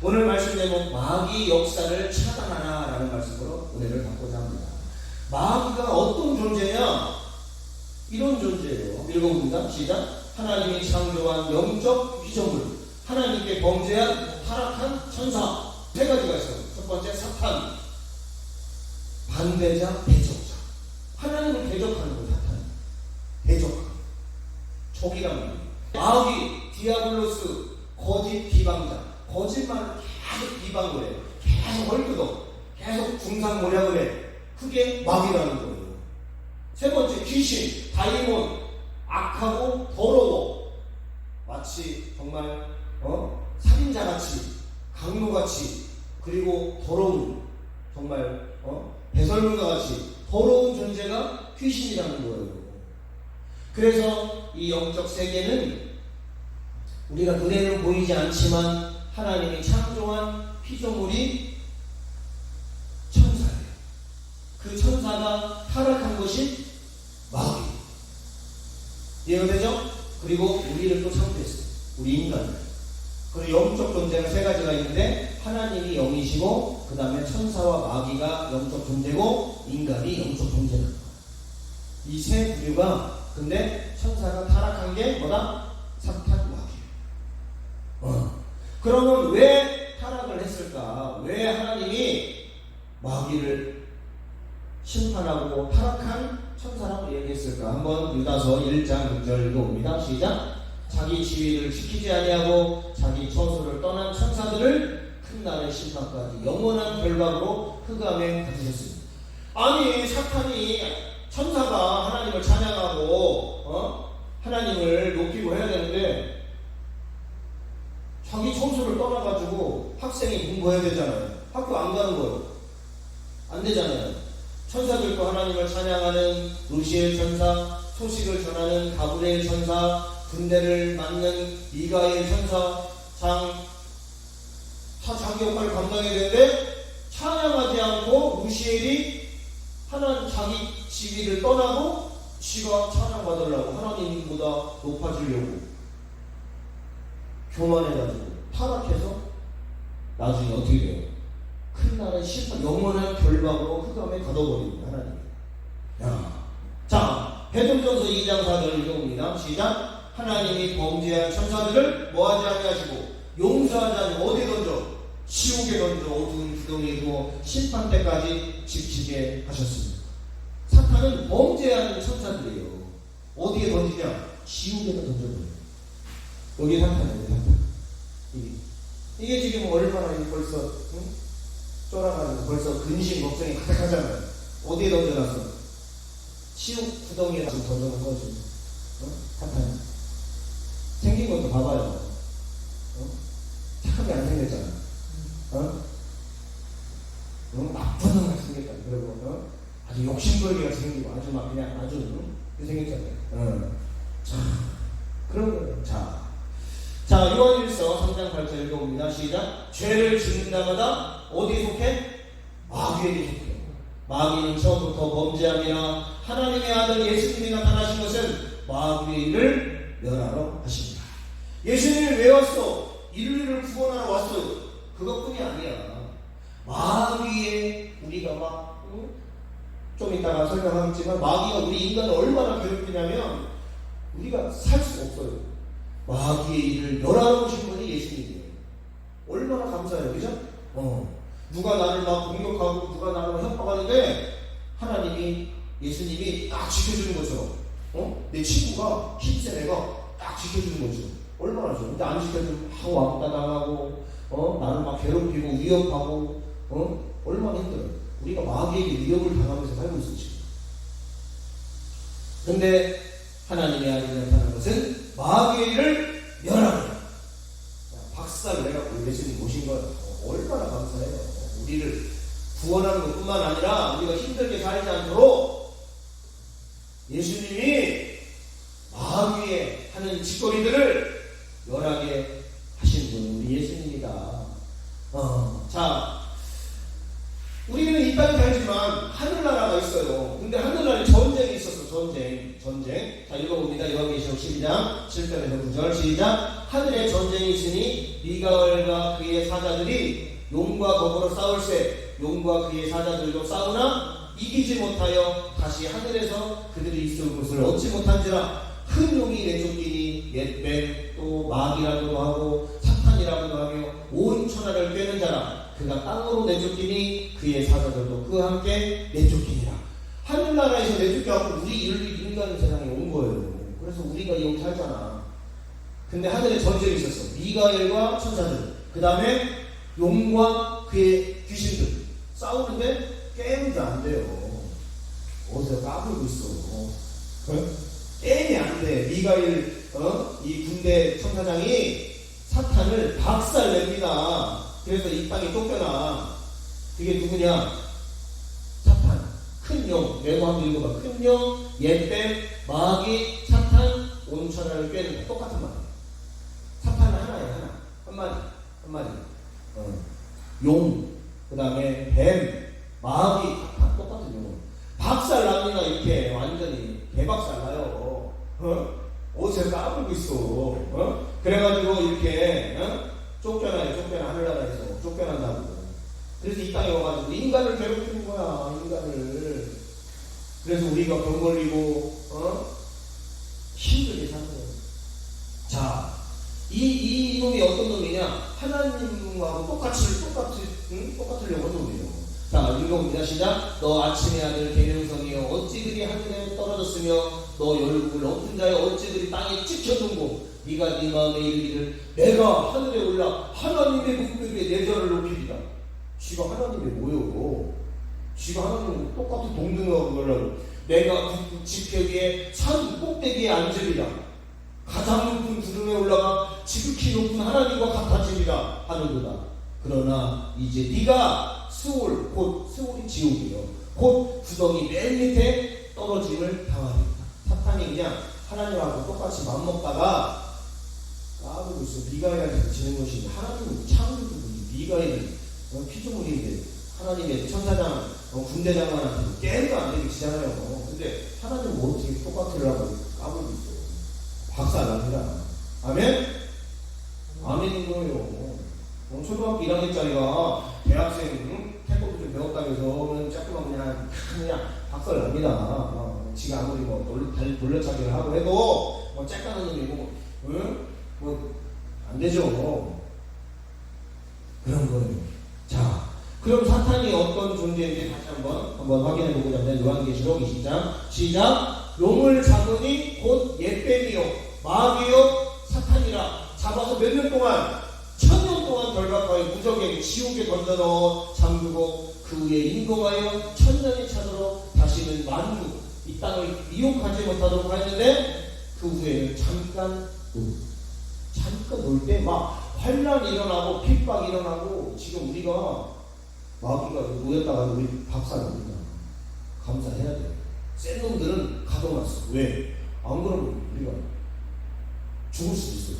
오늘 말씀 제목 마귀 역사를 차단하라라는 말씀으로 은혜를 받고자 합니다. 마귀가 어떤 존재냐? 이런 존재예요. 읽어봅니다. 시작. 하나님이 창조한 영적 피조물, 하나님께 범죄한 타락한 천사. 세 가지가 있어요. 첫 번째 사탄, 반대자, 대적자. 하나님을 대적하는 거예요. 사탄 대적하는 적이란 말이에요. 마귀, 디아블로스, 거짓 비방자. 거짓말을 계속 비방을 해. 계속 헐뜯어. 계속 중상모략을 해. 그게 마귀라는 거예요. 세 번째 귀신, 다이몬. 악하고 더러워. 마치 정말 살인자같이, 강도같이, 그리고 더러운, 정말 배설물과 같이 더러운 존재가 귀신이라는 거예요. 그래서 이 영적 세계는 우리가 눈에는 보이지 않지만 하나님이 창조한 피조물이 천사예요. 그 천사가 타락한 것이 마귀. 이해가 되죠? 그리고 우리를 또 창조했어요. 우리 인간을. 그리고 영적 존재가 세 가지가 있는데 하나님이 영이시고 그 다음에 천사와 마귀가 영적 존재고 인간이 영적 존재다. 이 세 부류가. 근데 천사가 타락한 게 뭐다? 사탄, 마귀. 그러면 왜 타락을 했을까? 왜 하나님이 마귀를 심판하고 타락한 천사라고 얘기했을까? 한번 유다서 1장 6절 읽어봅니다. 시작. 자기 지위를 지키지 아니하고 자기 처소를 떠난 천사들을 큰 날의 심판까지 영원한 결박으로 흑암에 갇으셨습니다. 아니 사탄이 천사가 하나님을 찬양하고 하나님을 높이고 해야 되는데 자기 처소를 떠나가지고 학생이 공부해야 되잖아요. 학교 안 가는 거예요. 안 되잖아요. 천사들도 하나님을 찬양하는 루시엘 천사, 소식을 전하는 가브리엘 천사, 군대를 맡는 미가엘 천사, 자기 역할을 감당해야 되는데 찬양하지 않고 루시엘이 자기 지위를 떠나고 지가 찬양받으려고 하나님보다 높아지려고 교만해가지고 타락해서 나중에 어떻게 돼요? 큰 날의 심판, 영원한 결박으로 흑암에 가둬버립니다. 하나님. 자, 베드로전서 2장 4절 읽어봅니다. 시작. 하나님이 범죄한 천사들을 뭐하지 아니하시고 용서하지 않고 어디에 던져? 지옥에 던져 어두운 구덩이에 두어 심판 때까지 지키게 하셨습니다. 사탄은 범죄하는 천사들이에요. 어디에 던지냐? 지옥에다 던져버려요. 여기 사탄이에요. 사탄. 이게 지금 얼마나 벌써 쫄아가지고 벌써 근심 걱정이 가득하잖아요. 어디에 던져놨어? 지옥 구덩이에 던져놓은 거지. 사탄. 생긴 것도 봐봐요. 착하게 안 생겼잖아. 너무 나쁜 놈 같이 생겼다. 그리고 아주 욕심부리게 같이 생기고 아주 막 그냥 아주 생겼잖아요. 자, 그런 거예요. 자, 요한일서 3장 8절 읽어봅니다. 시작. 죄를 짓는 자마다 어디에 속해? 마귀에게 속해. 마귀는 처음부터 범죄함이나 하나님의 아들 예수님이 나타나신 것은 마귀의 일을 멸하러 하십니다. 예수님이 왜 왔어? 인류를 구원하러 왔어요. 그것뿐이 아니야. 마귀의 우리가 좀 이따가 설명하겠지만 마귀가 우리 인간을 얼마나 괴롭히냐면 우리가 살 수가 없어요. 마귀의 일을 멸하러 오신 분이 예수님이에요. 얼마나 감사해요. 그죠? 누가 나를 막 공격하고 누가 나를 협박하는데 하나님이 예수님이 딱 지켜주는 것처럼 내 친구가 힘센 애가 딱 지켜주는 거죠. 얼마나 좋아. 근데 안 지켜주면 왕따 당하고 나를 막 괴롭히고 위협하고 얼마나 힘들어요. 우리가 마귀에게 위협을 당하면서 살고 있어 지금. 근데 하나님의 아들이 나타난 것은 마귀의 일을 멸하라. 박살 내라고 예수님 오신 건 얼마나 감사해요. 우리를 구원하는 것뿐만 아니라 우리가 힘들게 살지 않도록 예수님이 마귀의 하는 짓거리들을 멸하게 하신 분은 우리 예수님이다. 자, 우리는 이 땅에 살지만 하늘나라가 있어요. 근데 하늘나라에 전쟁이 있었어. 전쟁. 자, 읽어봅니다. 요한계시록 12장 7절에서 9절 시작. 하늘에 전쟁이 있으니 미가엘과 그의 사자들이 용과 더불어 싸울세. 용과 그의 사자들도 싸우나 이기지 못하여 다시 하늘에서 그들이 있을 곳을 얻지 못한지라. 큰 용이 내쫓기니 옛뱀 또 마귀라고도 하고 사탄이라고도 하며 온 천하를 꿰는 자라. 그가 땅으로 내쫓기니 그의 사자들도 그와 함께 내쫓기니라. 하늘나라에서 내쫓겨갖고 우리 인간 세상에 온 거예요. 그래서 우리가 여기 살잖아. 근데 하늘에 전쟁이 있었어. 미가엘과 천사들, 그 다음에 용과 그의 귀신들 싸우는데 게임도 안 돼요. 어디서 까불고 있어. 게임이 안 돼. 미가엘 이 군대 천사장이 사탄을 박살냅니다. 그래서 이 땅에 쫓겨나. 그게 누구냐? 사탄, 큰 영, 내가 한번 읽어봐. 큰 영, 옛뱀, 마귀, 사탄, 온 천하를 꿰는 거 똑같은 말이에요. 사탄은 하나예요. 하나. 한 마리. 용, 그 다음에 뱀, 마귀, 사탄 똑같은 용. 박살납니다. 이렇게 완전히 개박살나요. 어디서 까불고 있어. 그래가지고 이렇게 쫓겨나요. 하늘나라에서 쫓겨난다고. 그래서 이 땅에 와가지고 인간을 괴롭히는 거야. 인간을. 그래서 우리가 병 걸리고 힘들게 사는 거예요. 자, 이 놈이 어떤 놈이냐? 하나님하고 똑같으려고 하는 놈이에요. 자, 읽어봅니다. 시작. 너 아침의 아들 계명성이여 어찌 그리 하늘에 떨어졌으며 너 열국을 엎은 자여 어찌 그리 땅에 찍혀둔고 네가 네 마음에 이르기를 내가 하늘에 올라 하나님의 목벽에 내 절을 높이리라. 쥐가 하나님의 뭐요? 쥐가 하나님 똑같은 동등하고 그러려고 내가 집 벽에 산 꼭대기에 앉으리라. 가장 높은 구름에 올라가 지극히 높은 하나님과 같아지리라 하는도다. 그러나 이제 네가 스올, 곧 스올이 지옥이요, 곧 구덩이 맨 밑에 떨어짐을 당하리라. 사탄이 그냥 하나님하고 똑같이 맘먹다가 까불고 있어. 미가엘한테 지는 것이 하나님은 창조주고 미가엘은 피조물인데 하나님의 천사장 군대 장관한테 게임도 안 되게 지잖아요. 근데 하나님은 뭐 어떻게 똑같으려고 까불고 있어. 박살납니다. 아멘? 아멘인 거예요. 초등학교 1학년짜리가 대학생 태권도 좀 배웠다면서 조금만 그냥 박살납니다. 지가 아무리 돌려차기를 하고 해도 쬐까는 놈이고 안 되죠. 그런 거예요. 자, 그럼 사탄이 어떤 존재인지 다시 한번 확인해 보고자 하면 요한계시록 20장 시작. 용을 잡으니 곧 옛뱀이요 마귀요 사탄이라. 잡아서 몇 년 동안 1000년 동안 결박하여 무적에게 지옥에 던져넣어 잠그고 그 후에 인공하여 1000년이 차도록 다시는 만국 이 땅을 이용하지 못하도록 하였는데 그 후에는 잠깐 놀 때 막 환란 일어나고 핍박 일어나고 지금 우리가 마귀가 모였다가 우리 박살납니다. 감사해야 돼요. 센 놈들은 가둬놨어. 왜? 안 그러면 우리가 죽을 수 있어요.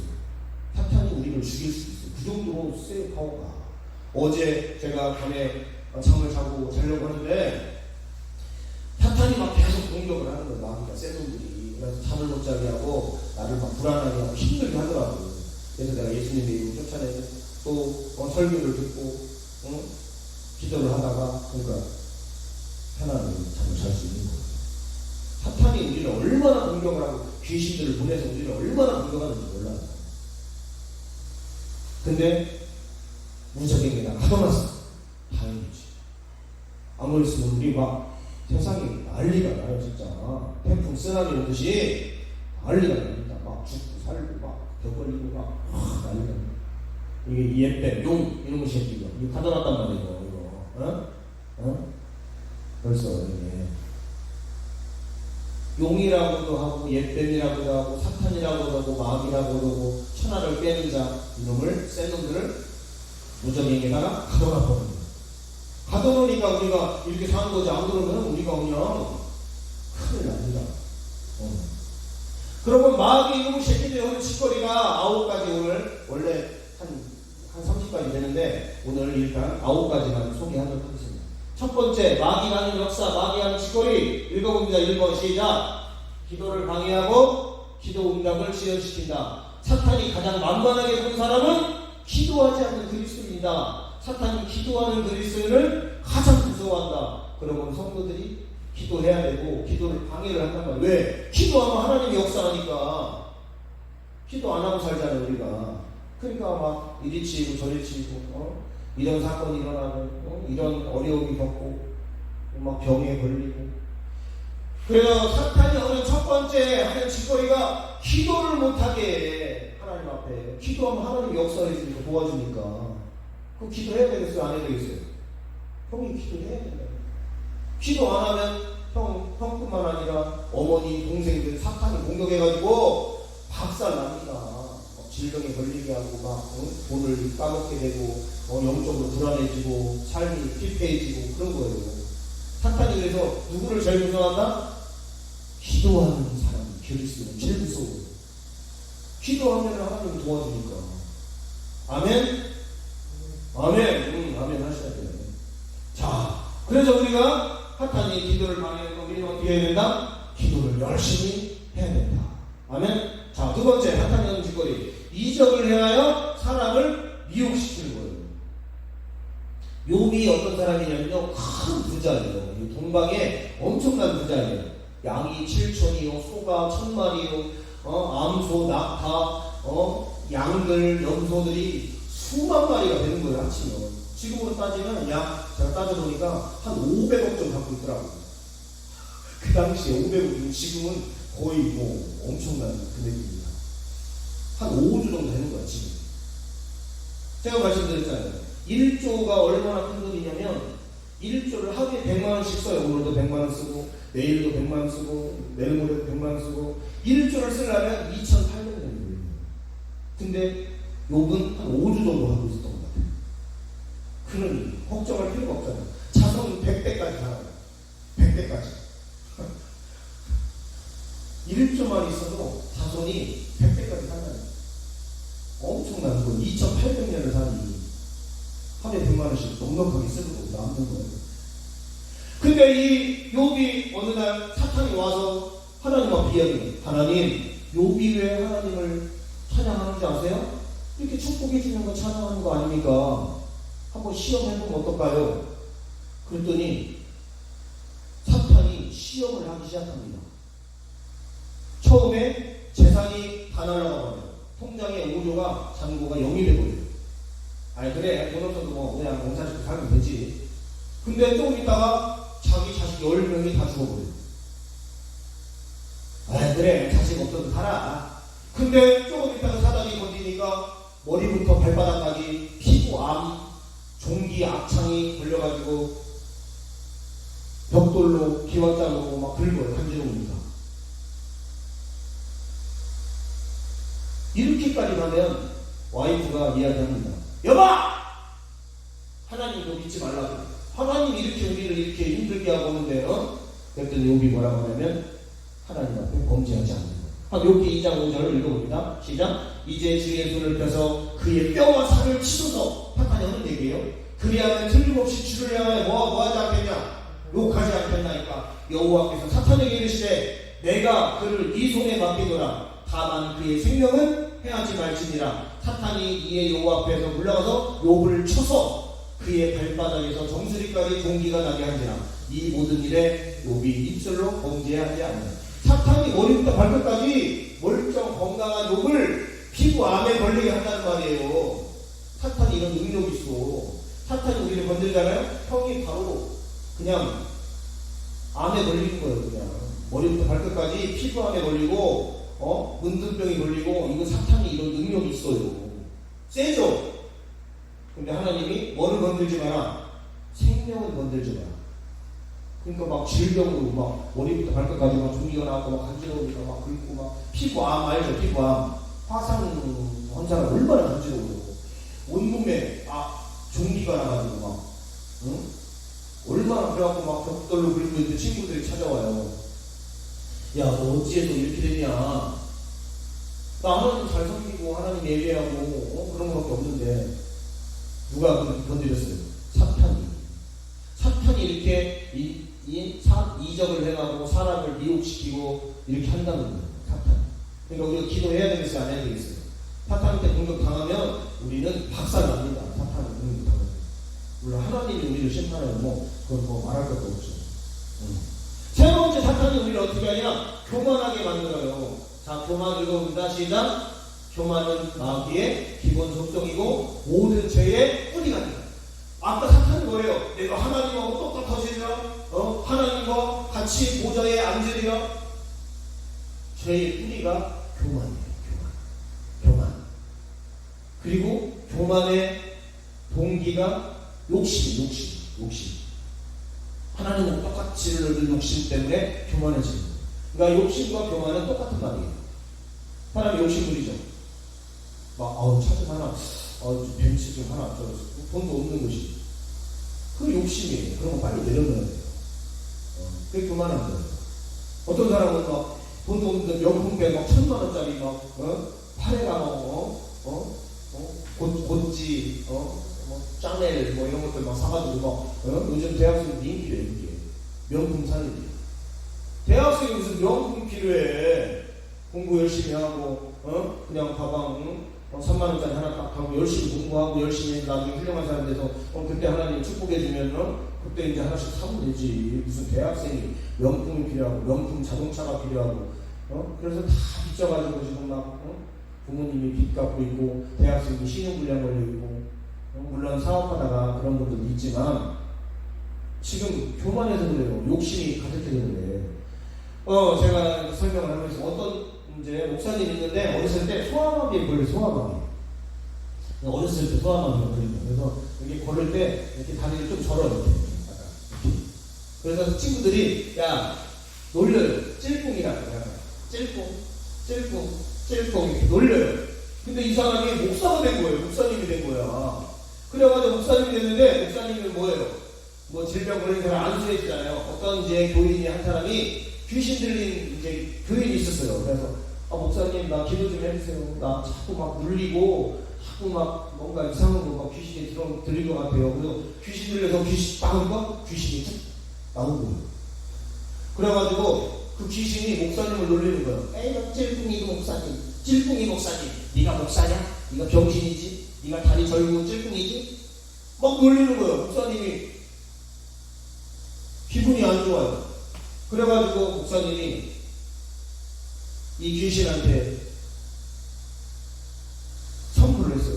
사탄이 우리를 죽일 수 있어요. 그 정도로 세 파워가. 어제 제가 밤에 잠을 자고 자려고 하는데 사탄이 막 계속 공격을 하는 거예요. 마귀가 센 놈들이. 그래서 잠을 못 자게 하고 나를 막 불안하게 하고 힘들게 하더라고요. 그래서 내가 예수님의 이름을 쫓아내고 또 설교를 듣고 기도를 하다가 그러니까 하나님 잠을 잘 수 있는 거예요. 사탄이 우리를 얼마나 공격을 하고 귀신들을 보내서 우리를 얼마나 공격하는지 몰라요. 근데 무적에게다 가둬놨어. 다행이지. 아무리 있으면 우리 막 세상이 난리가 나요. 진짜 태풍 쓰나미 오듯이 난리가 납니다. 막 죽고 살고 막 벽 걸리고 막 난리가 나요. 이게 옛뱀, 용 이런 것이 이거 가둬놨단 말이에요. 이거 벌써 이게 용이라고도 하고 옛뱀이라고도 하고 사탄이라고도 하고 마귀라고도 하고 천하를 꿰는 자 이놈을 센 놈들을 무적에게다가 가둬놨거든요. 가둬놓으니까 우리가 이렇게 사는 거지. 안 그러면 우리가 그냥 큰일 납니다. 그러면 마귀 이놈의 새끼들이 하는 짓거리가 9가지 오늘 원래 한 30가지 되는데 오늘 일단 9가지만 소개하도록 하겠습니다. 첫 번째, 마귀가 하는 역사, 마귀가 하는 짓거리 읽어봅니다. 1번 시작. 기도를 방해하고 기도 응답을 지연시킨다. 사탄이 가장 만만하게 본 사람은 기도하지 않는 그리스도인이다. 사탄이 기도하는 그리스도인을 가장 무서워한다. 그러면 성도들이 기도해야 되고 기도를 방해를 한단 말이에요. 왜? 기도하면 하나님이 역사하니까. 기도 안 하고 살잖아요 우리가. 그러니까 막 이리 치이고 저리 치이고 이런 사건이 일어나고 이런 어려움이 겪고 막 병에 걸리고. 그래서 사탄이 하는 첫 번째 하는 짓거리가 기도를 못하게 해. 하나님 앞에 기도하면 하나님 역사해 주니까 도와주니까. 그럼 기도해야 되겠어요? 안 해야 되겠어요? 형이 기도해야 된다. 기도 안 하면 형뿐만 아니라 어머니, 동생들 사탄이 공격해가지고 박살납니다. 질병에 걸리게 하고 막 돈을 까먹게 되고 영적으로 불안해지고 삶이 피폐해지고 그런 거예요. 사탄이 그래서 누구를 제일 무서워한다? 기도하는 사람이 그리스도는 제일 무서워요. 기도하면 하나님 도와주니까. 아멘? 아멘. 아멘 하셔야 돼요. 자, 그래서 우리가 사탄이 기도를 방해하는 우리는 어떻게 해야 된다? 기도를 열심히 해야 된다. 아멘? 자, 두 번째 사탄이 하는 짓거리. 이적을 행하여 사람을 미혹시키는 거예요. 욥이 어떤 사람이냐면요, 큰 부자예요. 동방에 엄청난 부자예요. 양이 7천이요, 소가 1000마리요, 암소, 낙타, 양들, 염소들이 수만 마리가 되는 거예요, 합치면. 지금으로 따지면 약, 제가 따져보니까 한 500억 좀 갖고 있더라고요. 그 당시에 500억이면 지금은 거의 뭐 엄청난 금액입니다. 한 5조 정도 되는 거야, 지금. 제가 말씀드렸잖아요. 1조가 얼마나 큰 돈이냐면, 1조를 하루에 100만원씩 써요. 오늘도 100만원 쓰고, 내일도 100만원 쓰고, 내일 모레도 100만원 쓰고, 1조를 쓰려면 2,800년 걸려요. 근데 욥은 한 5조 정도 하고 있었던 것 같아요. 그러니, 걱정할 필요가 없잖아요. 자손 100대까지 살아요. 100대까지. 1조만 있어도 자손이 100대까지 살아요. 엄청난 돈, 2,800년을 사니 하루에 100만원씩 넉넉하게 쓰고 남는 거예요. 근데 이 욥이 어느 날 사탄이 와서 하나님 앞에 이야기해요. 하나님, 욥이 왜 하나님을 찬양하는지 아세요? 이렇게 축복해 주는 거 찬양하는 거 아닙니까? 한번 시험해보면 어떨까요? 그랬더니 사탄이 시험을 하기 시작합니다. 처음에 재산이 다 날아가버려요. 통장에 5조가 잔고가 0이 돼버려요. 아니 그래 돈 없어도 뭐 그냥 농사 짓고 살면 되지. 근데 조금 있다가 자기 자식 10명이 다 죽어버려요. 아 그래 자식 없어도 살아. 근데 조금 있다가 사단이 건드니까 머리부터 발바닥까지 피부암, 종기, 악창이 걸려가지고 벽돌로 기와장으로 막 긁어요. 간지러웁니다. 이렇게까지 가면 와이프가 이야기합니다. 여봐! 하나님도 믿지 말라고. 하나님이 이렇게 우리를 이렇게 힘들게 하고 오는데 그랬더니 욥이 뭐라고 하냐면 하나님 앞에 범죄하지 않는 거예요. 욥기 2장 5절을 읽어봅니다. 시작. 이제 주의 손을 펴서 그의 뼈와 살을 치소서. 사탄이 하는 얘기예요. 그리하면 틀림없이 주를 향하여 뭐하지 않겠냐? 욕하지 않겠나니까. 여호와께서 사탄에게 이르시되 내가 그를 네 손에 맡기노라. 다만 그의 생명은 해하지 말지니라. 사탄이 이에 여호와 앞에서 물러가서 욥을 쳐서 그의 발바닥에서 정수리까지 종기가 나게 하니라. 이 모든 일에 욥이 입술로 범죄하지 않느라. 사탄이 머리부터 발끝까지 멀쩡 건강한 욥을 피부암에 걸리게 한다는 말이에요. 사탄이 이런 능력이 있어. 사탄이 우리를 건들잖아요. 형이 바로 그냥 암에 걸리는 거예요. 그냥 머리부터 발끝까지 피부암에 걸리고 문둥병이 걸리고. 이거 사탄이 이런 능력이 있어요. 세죠? 근데 하나님이 뭐를 건들지 마라? 생명을 건들지 마라. 그러니까 막 질병으로 막 머리부터 발끝까지 막 종기가 나고 막 간지러우니까 막 긁고 막 피부암 알죠? 피부암 화상 환자가 얼마나 간지러워요. 온몸에 종기가 나가지고 막 얼마나 그래갖고 막 벽돌로 긁고 있는데 친구들이 찾아와요. 야, 너 어찌해서 이렇게 됐냐? 나 하나님 잘 섬기고 하나님 예배하고 그런 거밖에 없는데 누가 건드렸어요? 사탄이 이렇게 이적을 행하고 사람을 미혹시키고 이렇게 한다는 거예요. 사탄. 그러니까 우리가 기도해야 되겠어요? 안 해야 되겠어요? 사탄한테 공격당하면 우리는 박살납니다. 사탄한테 공격당하면. 물론 하나님이 우리를 심판하면 그건 뭐 말할 것도 없죠. 세 번째, 사탄이 우리를 어떻게 하냐? 교만하게 만들어요. 자, 교만 읽어봅니다. 시작. 교만은 마귀의 기본 속성이고 모든 죄의 뿌리가 됩니다. 아까 사탄은 뭐예요? 내가 하나님하고 똑똑하시리라, 하나님과 같이 보좌에 앉으리라. 죄의 뿌리가 교만이에요. 교만. 그리고 교만의 동기가 욕심. 하나님은 똑같이를 욕심 때문에 교만해지는 거예요. 그러니까 욕심과 교만은 똑같은 말이에요. 사람이 욕심 부리죠. 차 좀 하나, 벤츠 좀 하나, 돈도 없는 것이. 그 욕심이에요. 그런 거 빨리 내려놓아야 돼요. 그게 교만한 거예요. 어떤 사람은 돈도 없는데 명품백 1,000만원짜리 팔에가 고찌, 샤넬 이런 것들 사가지고 요즘 대학생 인기래, 인기. 명품 사는 게. 대학생이 무슨 명품 필요해. 공부 열심히 하고, 그냥 가방 3만원짜리 하나 딱 하고 열심히 공부하고 열심히 해서 나중에 훌륭한 사람 돼서 그때 하나님 축복해주면 그때 이제 하나씩 사면 되지. 무슨 대학생이 명품이 필요하고 명품 자동차가 필요하고 그래서 다 빚져가지고 지금 부모님이 빚 갚고 있고 대학생이 신용불량 걸려있고 물론 사업하다가 그런 분들도 있지만 지금 교만해서 그래요. 욕심이 가득해서 그래. 제가 설명을 하면서 어떤 이제 목사님이 있는데 어렸을 때 소아마비에 걸려. 소아마비. 어렸을 때 소아마비가 걸린다. 그래서 이렇게 걸을 때 이렇게 다리를 좀 절어 이렇게. 그래서 친구들이 야 놀려요. 찔꿍이라고 해요. 찔꿍 이렇게 놀려요. 근데 이 사람이 목사가 된 거예요. 목사님이 된 거야. 그래가지고 목사님이 됐는데 목사님은 뭐예요? 질병 걸린 사람 안수해주잖아요. 어떤 이제 교인이 한 사람이 귀신 들린 이제 교인이 있었어요. 그래서 목사님 나 기도 좀 해주세요. 나 자꾸 눌리고 자꾸 뭔가 이상한 거 귀신이 들린 것 같아요. 그래서 귀신 들려서 귀신 빠으니까 귀신이 툭 나온 거예요. 그래가지고 그 귀신이 목사님을 놀리는 거예요. 에이 너 찔꿍이 목사님 네가 목사냐? 네가 병신이지? 네가 다리 절고 찔꿍이지? 막 놀리는 거예요. 목사님이 기분이 안 좋아요. 그래가지고 목사님이 이 귀신한테 선물을 했어요.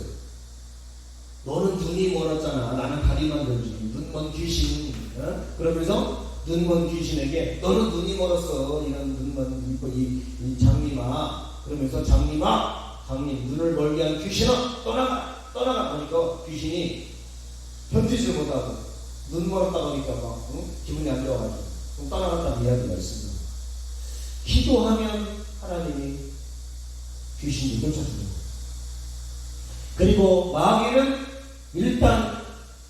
너는 눈이 멀었잖아. 나는 다리만 들지. 눈 먼 귀신. 그러면서 눈 먼 귀신에게 너는 눈이 멀었어. 이런 눈 먼 이 장님아. 그러면서 장님 눈을 멀게 한 귀신아 떠나가 보니까 귀신이 견디지를 못하고 눈 멀었다 보니까 기분이 안 좋아가지고 떠나갔다는 이야기가 있습니다. 기도하면 하나님이 귀신이 쫓아주는 거예요. 그리고 마귀는 일단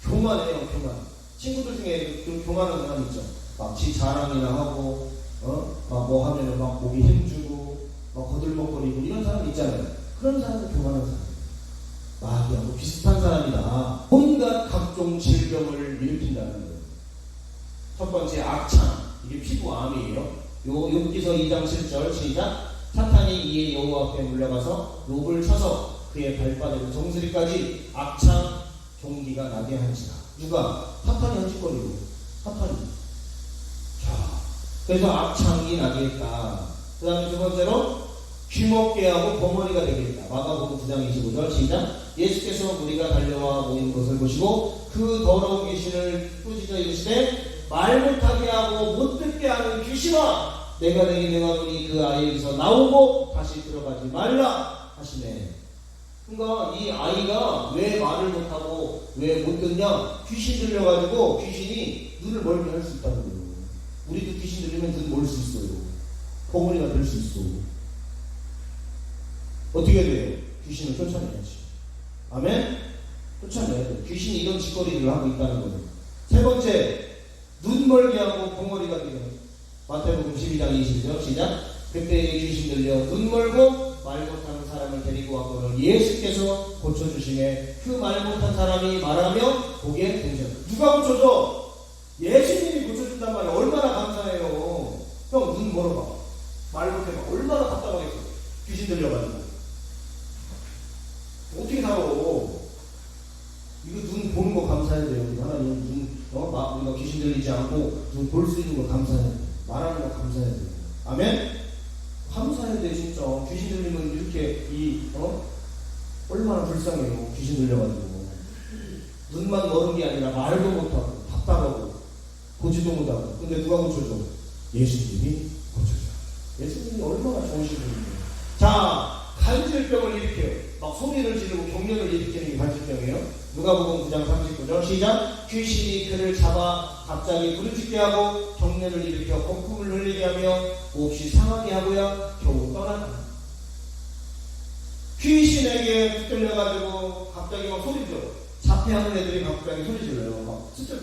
교만해요. 교만. 친구들 중에 교만한 사람 있죠. 지 자랑이나 하고 뭐 하면은 목이 힘주고 거들먹거리고 이런 사람 있잖아요. 그런 사람은 교만한 사람이에요. 마귀하고 비슷한 사람이다. 온갖 각종 질병을 일으킨다는 거예요. 첫 번째 악창. 이게 피부암이에요. 욥기서 2장 7절 시작. 사탄이 이에 여호와 앞에 물려가서 욥을 쳐서 그의 발바닥 정수리까지 악창 종기가 나게 한지라. 누가? 사탄이 한짓거리고. 사탄이. 자, 그래서 악창이 나게 했다. 그 다음에 두 번째로 귀먹게 하고 벙어리가 되게 했다. 마가복음 9장 25절 시작. 예수께서 무리가 달려와 모이는 것을 보시고 그 더러운 귀신을 꾸짖어 이르시되 말 못하게 하고 못 듣게 하는 귀신아, 내가 너니 그 아이에게서 나오고 다시 들어가지 말라 하시네. 그러니까 이 아이가 왜 말을 못하고 왜 못 듣냐? 귀신 들려가지고 귀신이 눈을 멀게 할 수 있다는 거예요. 우리도 귀신 들리면 눈 멀 수 있어요. 벙어리가 될 수 있어. 어떻게 돼요? 귀신을 쫓아내야지. 아멘? 쫓아내야 돼. 귀신이 이런 짓거리를 하고 있다는 거예요. 세 번째, 눈 멀게 하고 벙어리가 되는 마태복음 12장 20절 시작. 그때 귀신 들려 눈 멀고 말 못하는 사람을 데리고 왔거늘 예수께서 고쳐주시네. 그 말 못한 사람이 말하며 보게 되죠. 누가 고쳐줘? 예수님이 고쳐준단 말이야. 얼마나 감사해요. 형 눈 멀어봐. 말 못해봐. 얼마나 답답하겠어. 귀신 들려가지고. 우리가 귀신 들리지 않고 볼 수 있는 걸 감사해야 돼. 말하는 거 감사해야 돼. 아멘? 감사해야 돼 진짜. 귀신 들리면 이렇게 얼마나 불쌍해요. 귀신 들려가지고 눈만 멀은 게 아니라 말도 못하고 답답하고 고지도 못하고. 근데 누가 고쳐줘? 예수님이 고쳐줘. 예수님이 얼마나 좋으신 분이에요. 자, 간질병을 일으켜요. 막 소리를 지르고 경련을 일으키는 게 간질병이에요. 누가복음 9장 39절 시작. 귀신이 그를 잡아 갑자기 부르짖게 하고 경련을 일으켜 거품을 흘리게 하며 몹시 상하게 하고야 겨우 떠났다. 귀신에게 붙들려가지고 갑자기 막 소리 질러. 자폐하는 애들이 갑자기 소리 질러요. 막 진짜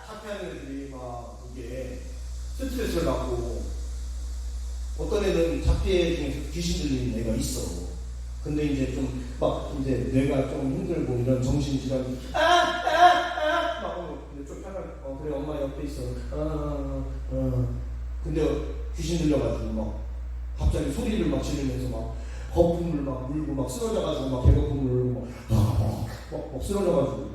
자폐하는 애들이 막 이게 스트레스를 받고. 어떤 애는 자폐 중에서 귀신 들리는 애가 있어. 근데 이제 좀 막 이제 뇌가 좀 힘들고 이런 정신질환이 막 근데 좀 약간 그래 엄마 옆에 있어. 근데 귀신 들려가지고 막 갑자기 소리를 막 지르면서 막 거품을 막 물고 막 쓰러져가지고 막 개거품을 물고 막 쓰러져가지고.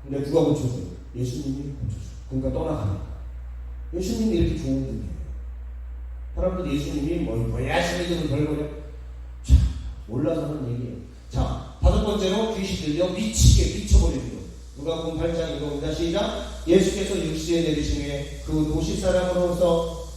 근데 누가 고쳐줘요? 예수님이 고쳐줘. 그러니까 떠나가는 거야. 예수님이 이렇게 좋은 분이에요. 사람들 예수님이 뭐야 신이들은 별거냐? 참 몰라서 하는 얘기예요. 자, 다섯 번째로 귀신 들려 미쳐버리는 거. 누가복음 8장 이거입니다. 시작. 예수께서 육지에 내리심에 그 도시 사람으로서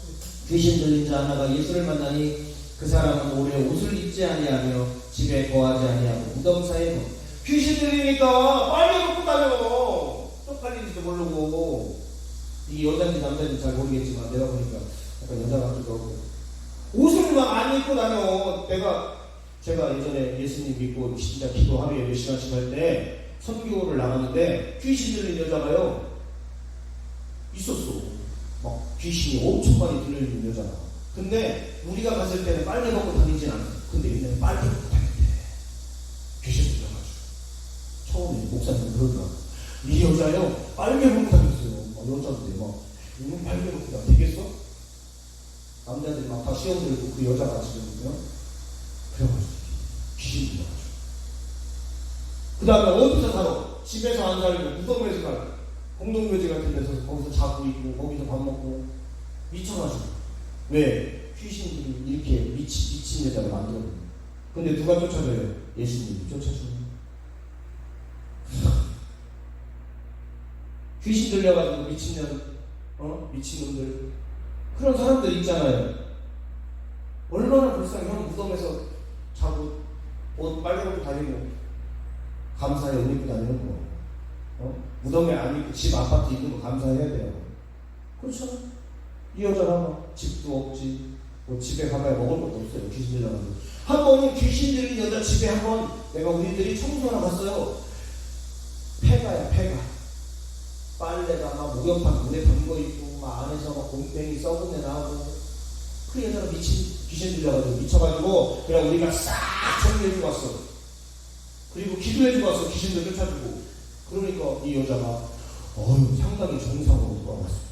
귀신 들린 자 하나가 예수를 만나니 그 사람은 오래 옷을 입지 아니하며 집에 거하지 아니하고 무덤 사이에 귀신 들리니까 빨리 먹고 다녀. 쪽팔리지도 모르고. 이게 여자인지 남자인지 잘 모르겠지만 내가 보니까 약간 여자 같기도 하고 옷을 막 안 입고 다녀. 제가 예전에 예수님 믿고 진짜 기도 하루에 몇 시간씩 할 때 선교를 나갔는데 귀신 들린 여자가요 있었어. 막 귀신이 엄청 많이 들려있는 여자가. 근데 우리가 갔을 때는 빨개 벗고 다니진 않았어. 근데 옛날에 빨개 벗고 다녔대. 귀신 들려가지고. 처음에 목사님 그러더라고. 이 여자요 빨개 벗고 다녔어요. 막 여자인데 막 이건 빨개 벗고 다 되겠어? 남자들이 막 다 시험 들고 그 여자가 지금 그래가지고 귀신 들려가지고. 그 다음에 어디서 살아? 집에서 안 살고 무덤에서 살고 공동묘지 같은 데서 거기서 자고 있고 거기서 밥 먹고 미쳐가지고. 왜? 귀신들이 이렇게 미친 여자를 만들어요. 근데 누가 쫓아줘요? 예수님이 쫓아줘요. 귀신 들려가지고 미친놈들 그런 사람들 있잖아요. 얼마나 불쌍해. 형 무덤에서 자고 옷 빨개 벗고 다니고 감사해. 옷 입고 다니는 거. 무덤에 안 입고 집 아파트 있는 거 감사해야 돼요. 그렇죠. 이 여자가 집도 없지. 뭐 집에 가봐야 먹을 것도 없어요. 귀신 들려가지고. 한 번은 귀신 들린 여자 집에 한 번 내가 우리들이 청소하러 갔어요. 폐가야 폐가. 빨래가 막 목욕탕 물에 담궈 있고 막 안에서 막 곰팡이 썩은 애 나오고. 그 여자가 귀신 들려가지고 미쳐가지고 그냥 우리가 싹 정리해주고 왔어. 그리고 기도해주고 왔어. 귀신들 쫓아주고. 그러니까 이 여자가 상당히 정상으로 돌아왔어.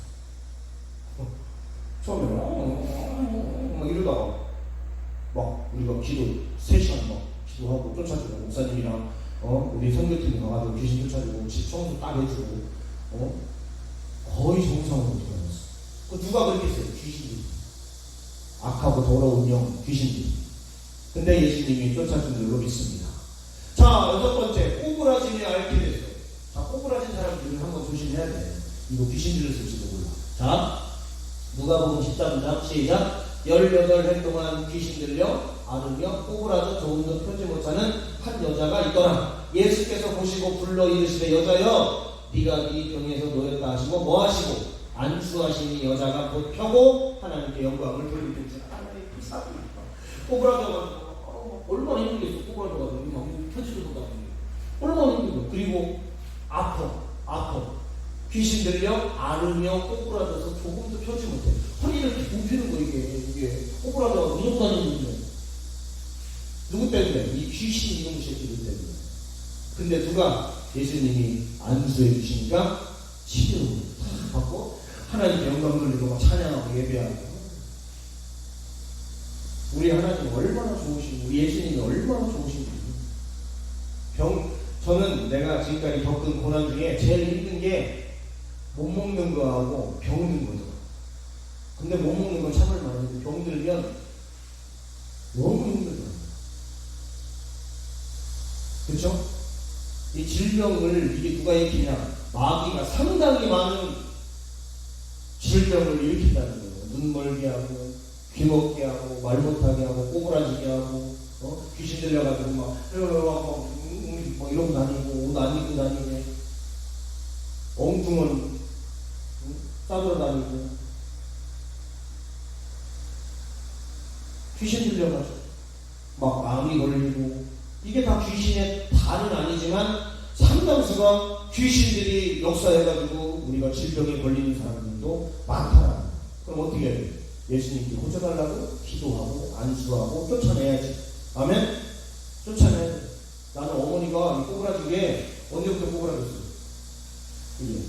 처음에 막 이러다가 막 우리가 기도 3시간 막 기도하고 쫓아주고 목사님이랑 우리 선교팀 가가지고 귀신 쫓아주고 집 청소 딱 해주고 거의 정상으로 돌아왔어. 그 누가 그렇게 했어요? 귀신들이. 악하고 더러운 영 귀신들이. 근데 예수님이 쫓아준 줄로 믿습니다. 자, 여섯 번째 꼬부라짐에 앓게 됐어요. 자, 꼬부라진 사람들은 한번 조심해야 돼. 이거 귀신 들렸을지도 몰라. 자, 누가복음 13장 시작. 18해 동안 귀신 들려 앓으며 꼬부라져 조금도 펴지 못하는 한 여자가 있더라. 예수께서 보시고 불러 이르시되 여자여 네가 네 병에서 놓였다 하시고 뭐 하시고 안수하시니 여자가 곧 펴고 하나님께 영광을 돌리는 줄 하나님의 피사도 있다. 꼬부라져가지고 얼마나 힘들겠어. 꼬부라져가지고 막 펴지도 못하고 얼마나 힘들어. 그리고 아파. 귀신 들려 앓으며 꼬부라져서 조금도 펴지 못해. 허리를 이렇게 굽히는 거 이게 꼬부라져서 무릎 다니는 거예요. 누구 때문에? 이 귀신 이놈 새끼들 때문에. 근데 누가 예수님이 안수해 주시니까 치료를 다 받고 하나님께 영광 돌리고 막 찬양하고 예배하고. 우리 하나님 얼마나 좋으신, 우리 예수님이 얼마나 좋으신 분이에요. 저는 내가 지금까지 겪은 고난 중에 제일 힘든 게 못 먹는 거하고 병든 거죠. 근데 못 먹는 건 참을 만한데 병들면 너무 힘들어요. 그렇죠? 이 질병을 이게 누가 일으키냐? 마귀가 상당히 많은 질병을 일으킨다는 거예요. 눈 멀게 하고, 귀 먹게 하고, 말 못하게 하고, 꼬부라지게 하고, 귀신 들려가지고 막 이러고 다니고, 옷 안 입고 다니고, 엉뚱한 싸돌아 다니고, 귀신 들려가지고, 막 마음이 걸리고, 이게 다 귀신의 다는 아니지만 상당수가 귀신들이 역사해가지고 우리가 질병에 걸리는 사람들도 많다. 그럼 어떻게 해야 돼? 예수님께 고쳐달라고 기도하고 안수하고 쫓아내야지. 아멘? 쫓아내야 돼. 나는 어머니가 꼬부라지게 언제부터 꼬부라졌어? 그게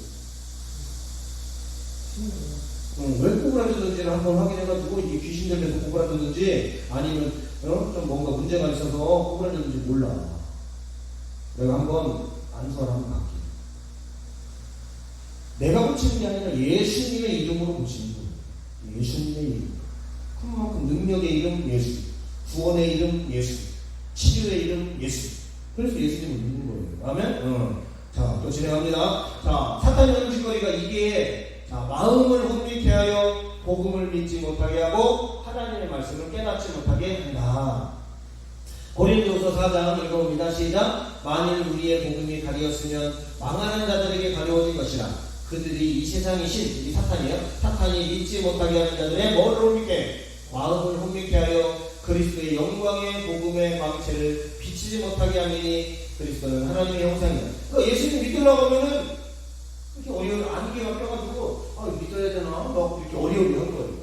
왜 꼬부라졌는지를 한번 확인해가지고 이게 귀신 들려서 꼬부라졌는지 아니면 좀 뭔가 문제가 있어서 꼬부라졌는지 몰라. 내가 한번 안수를 한번 갈게. 내가 고치는 게 아니라 예수님의 이름으로 고치는 거예요. 예수님의 이름. 그만큼 능력의 이름 예수, 구원의 이름 예수, 치료의 이름 예수. 그래서 예수님을 믿는 거예요. 아멘? 자, 또 진행합니다. 자, 사탄의 하는 짓거리가 이게 마음을 혼미케 하여 복음을 믿지 못하게 하고 하나님의 말씀을 깨닫지 못하게 한다. 고린도서 4장 읽어봅니다. 시작. 만일 우리의 복음이 가리었으면 망하는 자들에게 가려워진 것이라. 그들이 이 세상의 신, 이 사탄이에요. 사탄이 믿지 못하게 하는 자들의 뭐를 혼미케? 마음을 혼미케 하여 그리스도의 영광의 복음의 망체를 비치지 못하게 하니 그리스도는 하나님의 형상이다. 그러니까 예수님 믿으려고 하면은 이렇게 어려운 안개가 껴가지고 믿어야 되나? 막 이렇게 어려운 거예요.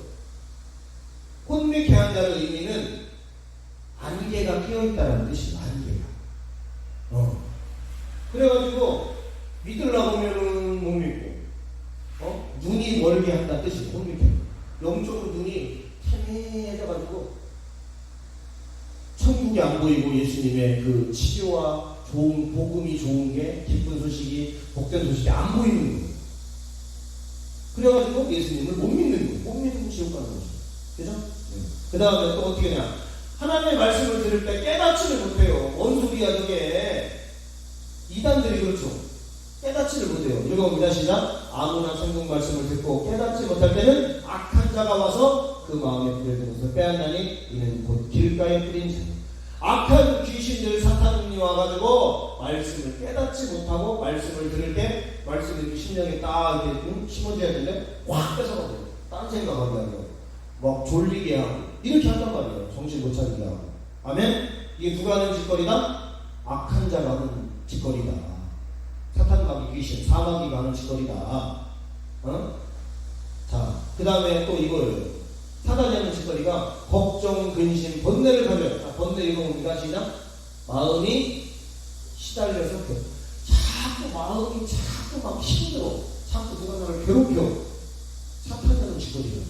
혼미케 한다는 의미는 안개가 끼어있다는 뜻이에요. 안개가. 그래가지고 믿으려고 하면은 못 믿고 눈이 멀게 한다는 뜻이에요. 혼미케. 영적으로 눈이 태매해져가지고 천국이 안 보이고 예수님의 그 치료와 좋은 복음이 좋은 게 기쁜 소식이 복된 소식이 안 보이는 거예요. 그래가지고 예수님을 못 믿는 거예요. 못 믿는 지옥 가는 거죠. 그죠? 그 다음에 또 어떻게 하냐? 하나님의 말씀을 들을 때 깨닫지를 못해요. 뭔 소리야 저게? 이단들이 그렇죠. 깨닫지를 못해요. 읽어봅니다. 시작. 아무나 성경 말씀을 듣고 깨닫지 못할 때는 악한 자가 와서 그 마음에 들은 것을 빼앗나니 이는 곧 길가에 뿌린 자니. 악한 귀신들 사탄이 와가지고 말씀을 깨닫지 못하고 말씀을 들을 때 말씀이 이렇게 심령에 딱 이렇게 심어져야 되는데 확 뺏어가고요. 딴 생각하게 하고 막 졸리게 하고 이렇게 한단 말이에요. 정신 못 차리게 하고. 아멘? 이게 누가 하는 짓거리다? 악한 자가 하는 짓거리다. 사탄마귀 귀신, 사마귀가 하는 짓거리다. 자, 그 다음에 또 이거예요. 사단이 하는 짓거리가 걱정, 근심, 번뇌를 가져요. 자, 번뇌 읽어봅니다. 시작. 마음이 시달려서 자꾸 마음이 자꾸 막 힘들어. 자꾸 누가 나를 괴롭혀. 사탄이 하는 짓거리예요.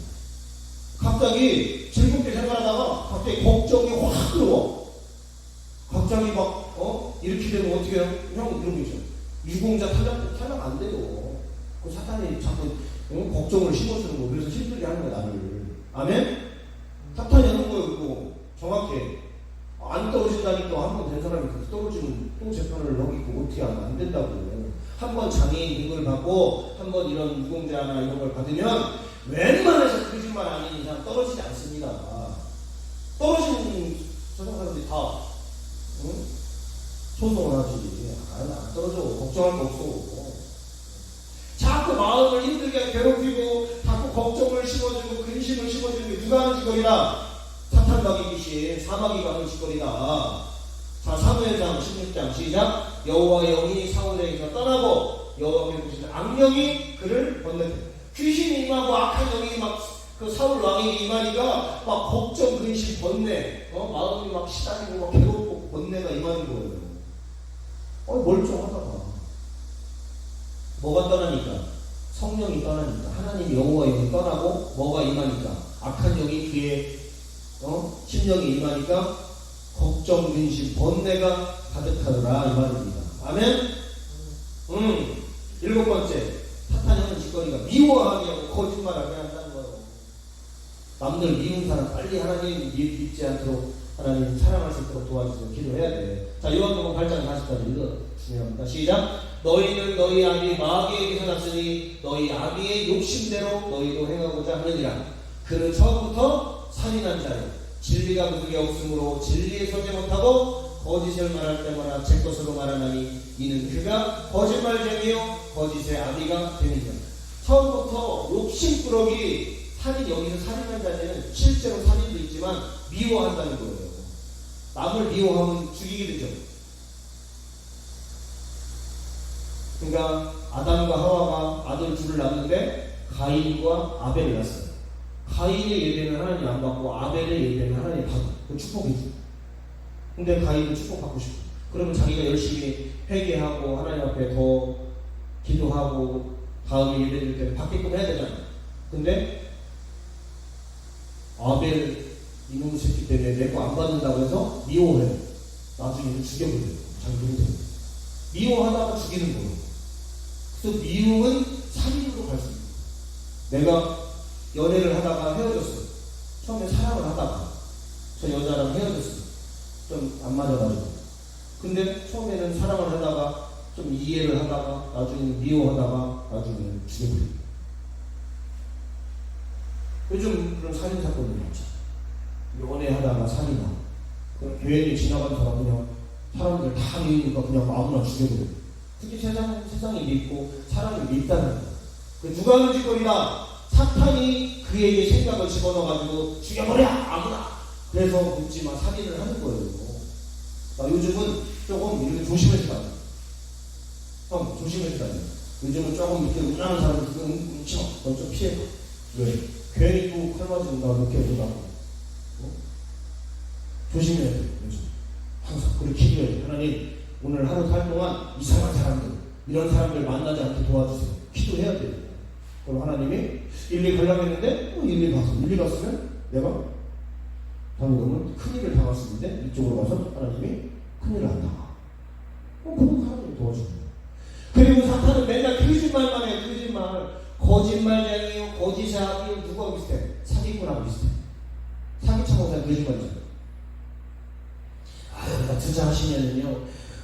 갑자기 즐겁게 생활하다가 갑자기 걱정이 확 들어와. 갑자기 막 이렇게 되면 어떻게 해요? 형 이런 거 있죠. 유공자 탈락 안 돼요. 그 사탄이 자꾸 걱정을 심어주는 거. 그래서 힘들게 하는 거야 나를. 아멘? 사탄이 하는 거예요. 그거 정확해. 안 떨어진다니까 한 번 된 사람이 떨어지면 또 재판을 넘기고 어떻게 하면 안 된다고. 한 번 장애인 등급을 받고 한 번 이런 유공자나 이런 걸 받으면 웬만해서 거짓말 아닌 이상 떨어지지 않습니다. 떨어지는 세상 사람들이 다 소송을 하지. 안 떨어져. 걱정할 거 없어. 자꾸 마음을 힘들게 괴롭히고 자꾸 걱정을 심어주고 근심을 심어주는 게 누가 하는 짓거리다? 사탄마귀 귀신, 사마귀가 하는 짓거리다. 자, 사무엘상 16장 시작. 여호와의 영이 사울에게서 떠나고 여호와의 보시는 악령이 그를 건너뛰었다. 귀신이 임하고 악한 영이 막 그 사울 왕에게 임하니까 막 걱정, 근심, 번뇌, 마음이 막 시달리고 막 괴롭고 번뇌가 임하는 거예요. 멀쩡하다가 뭐가 떠나니까? 성령이 떠나니까. 하나님 여호와의 영이 떠나고 뭐가 임하니까? 악한 영이 그의 심령이 임하니까 걱정, 근심, 번뇌가 가득하더라 이 말입니다. 아멘? 일곱 번째, 사탄이 하는 짓거리가 미워하게 하고 거짓말하게 한다는 거예요. 남들 미운 사람 빨리 하나님 믿지 않도록 하나님 사랑할 수 있도록 도와주세요. 기도해야 돼. 자, 요한복음 8장 40절을 읽어 중요합니다. 시작. 너희는 너희 아비 마귀에게서 났으니 너희 아비의 욕심대로 너희도 행하고자 하느니라. 그는 처음부터 살인한 자요 진리가 그에게 없으므로 진리에 서지 못하고 거짓을 말할 때마다 제 것으로 말하나니 이는 그가 거짓말쟁이요 거짓의 아비가 되니라. 처음부터 욕심꾸러기 살인, 여기서 살인한 자는 실제로 살인도 있지만 미워한다는 거예요. 남을 미워하면 죽이게 되죠. 그러니까 아담과 하와가 아들 둘을 낳는데 가인과 아벨을 낳았어요. 가인의 예배는 하나님 안 받고 아벨의 예배는 하나님 받고 그 축복이죠. 근데 가인은 축복받고 싶어. 그러면 자기가 열심히 회개하고 하나님 앞에 더 기도하고 다음에 예배드릴 때는 받게끔 해야 되잖아요. 근데 아벨 이놈의 새끼 때문에 내 거 안 받는다고 해서 미워해요. 나중에는 죽여버려요. 자기 동생. 미워하다가 죽이는 거예요. 그래서 미움은 살인으로 갈 수 있어요. 내가 연애를 하다가 헤어졌어요. 처음에 사랑을 하다가 저 여자랑 헤어졌어요. 좀 안 맞아가지고. 근데 처음에는 사랑을 하다가 좀 이해를 하다가 나중에는 미워하다가 나중에는 죽여버려요. 요즘 그런 살인 사건들이 많죠. 연애하다가 살인하고 교회에 지나간 사람 그냥 사람들 다 믿으니까 그냥 아무나 죽여버려요. 특히 세상이 믿고 사람이 믿다는 거예요. 누가 하는 짓거리다? 사탄이 그에게 생각을 집어넣어가지고 죽여버려 아무나. 그래서 묻지마 살인을 하는 거예요. 요즘은 조금 이렇게 조심해서 다녀요. 형 조심해서 다녀요. 요즘은 조금 이렇게 운전하는 사람들 뭉쳐. 넌 좀 피해봐. 왜? 괜히 또 칼 맞으면 나 이렇게 해보다고. 조심해야 돼요. 요즘 항상 그렇게 기도해요. 하나님 오늘 하루 살 동안 이상한 사람들 이런 사람들 만나지 않게 도와주세요. 기도해야 돼요. 그럼 하나님이 일리 가려고 했는데 일리 갔어. 일리 갔으면 내가 방금은 큰일을 당할 수 있는데 이쪽으로 가서 하나님이 큰일을 안 당하. 그럼 하나님이 도와줍니다. 그리고 사탄은 맨날 거짓말만 해요. 거짓말. 거짓말쟁이요 거짓의 아비요 누구하고 비슷해? 사기꾼하고 비슷해. 사기쳐서 거짓말이잖아요. 여기다 투자하시면은요